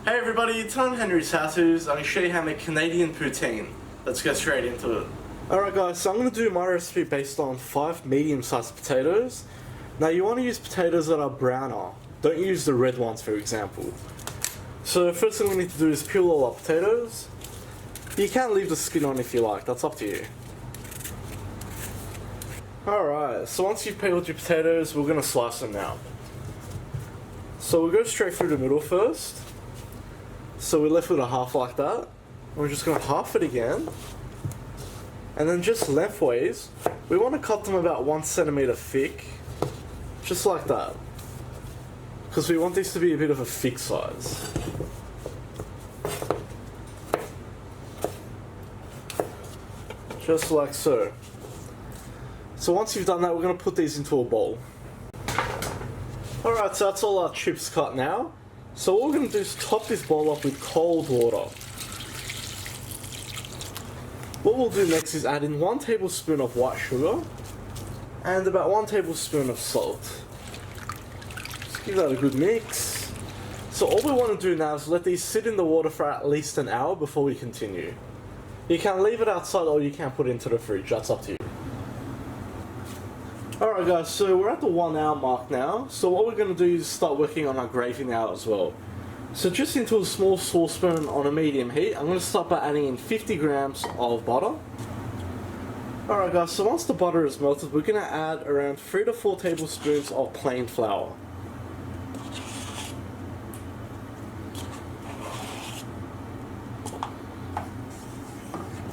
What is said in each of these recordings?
Hey everybody, it's on Henry's Houses. I'm going to show you how to make Canadian poutine. Let's get straight into it. Alright guys, so I'm going to do my recipe based on 5 medium-sized potatoes. Now you want to use potatoes that are browner. Don't use the red ones, for example. So first thing we need to do is peel all our potatoes. You can leave the skin on if you like, that's up to you. Alright, so once you've peeled your potatoes, we're going to slice them now. So we'll go straight through the middle first. So we're left with a half like that. We're just going to half it again. And then just lengthways, we want to cut them about 1 centimeter thick. Just like that. Because we want these to be a bit of a thick size. Just like so. So once you've done that, we're going to put these into a bowl. Alright, so that's all our chips cut now. So what we're going to do is top this bowl up with cold water. What we'll do next is add in 1 tablespoon of white sugar and about 1 tablespoon of salt. Just give that a good mix. So all we want to do now is let these sit in the water for at least an hour before we continue. You can leave it outside or you can put it into the fridge, that's up to you. Alright guys, so we're at the 1 hour mark now, so what we're going to do is start working on our gravy now as well. So just into a small saucepan on a medium heat, I'm going to start by adding in 50 grams of butter. Alright guys, so once the butter is melted, we're going to add around 3 to 4 tablespoons of plain flour.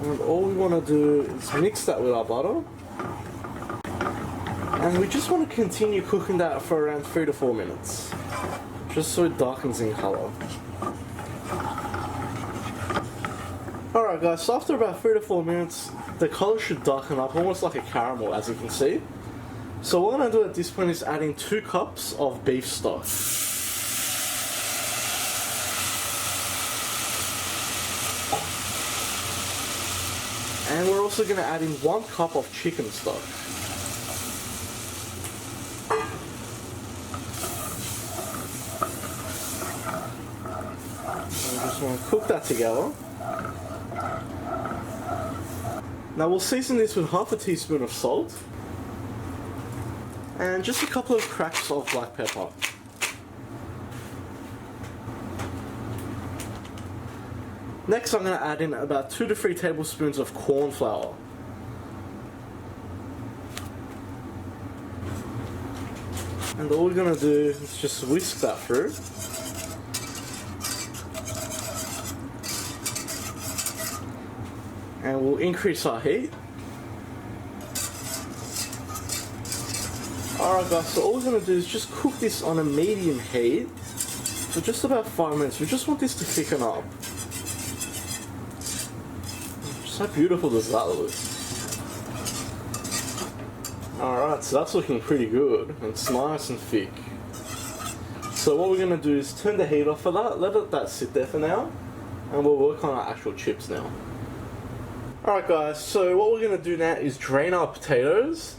And all we want to do is mix that with our butter. And we just want to continue cooking that for around 3 to 4 minutes. Just so it darkens in colour. Alright guys, so after about 3 to 4 minutes, the colour should darken up almost like a caramel, as you can see. So what I'm going to do at this point is adding 2 cups of beef stock. And we're also going to add in 1 cup of chicken stock. Just want to cook that together. Now we'll season this with half a teaspoon of salt and just a couple of cracks of black pepper. Next I'm going to add in about 2 to 3 tablespoons of corn flour. And all we're going to do is just whisk that through. And we'll increase our heat. Alright guys, so all we're going to do is just cook this on a medium heat for just about 5 minutes. We just want this to thicken up. Just how beautiful does that look? Alright, so that's looking pretty good. It's nice and thick. So what we're going to do is turn the heat off for that, let that sit there for now, and we'll work on our actual chips now. Alright guys, so what we're going to do now is drain our potatoes,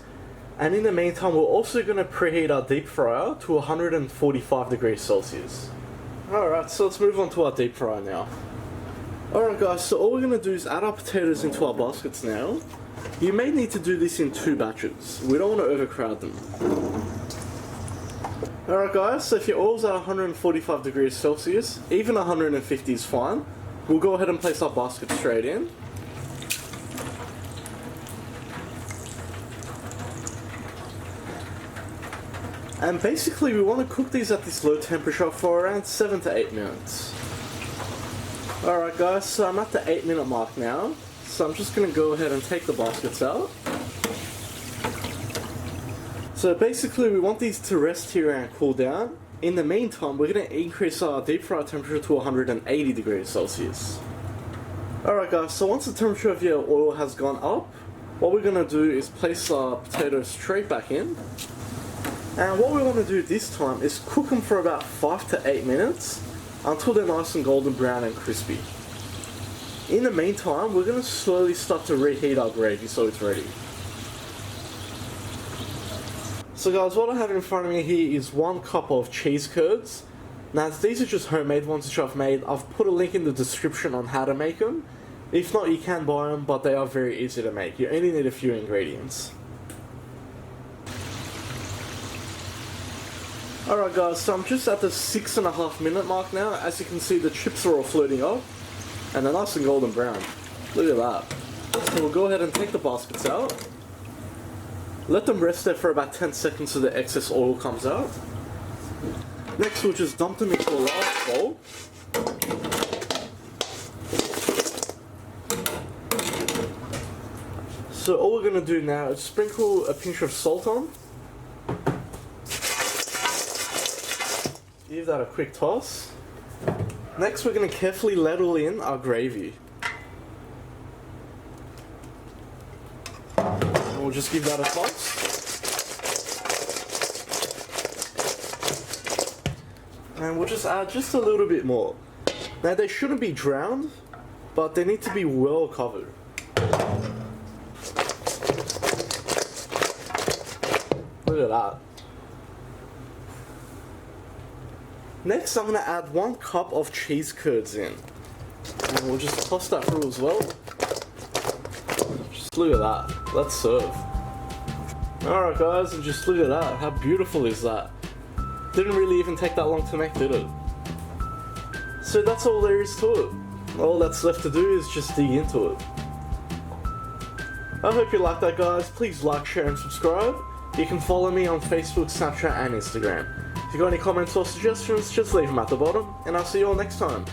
and in the meantime we're also going to preheat our deep fryer to 145 degrees Celsius. Alright, so let's move on to our deep fryer now. Alright guys, so all we're going to do is add our potatoes into our baskets now. You may need to do this in 2 batches, we don't want to overcrowd them. Alright guys, so if your oil's at 145 degrees Celsius, even 150 is fine. We'll go ahead and place our basket straight in. And basically we want to cook these at this low temperature for around 7 to 8 minutes. Alright guys, so I'm at the 8-minute mark now. So I'm just going to go ahead and take the baskets out. So basically we want these to rest here and cool down. In the meantime, we're going to increase our deep fry temperature to 180 degrees Celsius. Alright guys, so once the temperature of your oil has gone up, what we're going to do is place our potatoes straight back in. And what we want to do this time is cook them for about 5 to 8 minutes until they're nice and golden brown and crispy. In the meantime, we're going to slowly start to reheat our gravy so it's ready. So guys, what I have in front of me here is 1 cup of cheese curds. Now these are just homemade ones which I've made. I've put a link in the description on how to make them. If not, you can buy them, but they are very easy to make. You only need a few ingredients. Alright guys, so I'm just at the 6.5 minute mark now. As you can see, the chips are all floating up and they're nice and golden brown. Look at that. So we'll go ahead and take the baskets out. Let them rest there for about 10 seconds so the excess oil comes out. Next we'll just dump them into a large bowl. So all we're going to do now is sprinkle a pinch of salt on. Give that a quick toss. Next we're going to carefully ladle in our gravy. And we'll just give that a toss. And we'll just add just a little bit more. Now they shouldn't be drowned, but they need to be well covered. Look at that. Next I'm going to add 1 cup of cheese curds in. And we'll just toss that through as well. Just look at that. Let's serve. Alright guys, and just look at that. How beautiful is that? Didn't really even take that long to make, did it? So that's all there is to it. All that's left to do is just dig into it. I hope you like that guys. Please like, share and subscribe. You can follow me on Facebook, Snapchat and Instagram. If you got any comments or suggestions, just leave them at the bottom, and I'll see you all next time.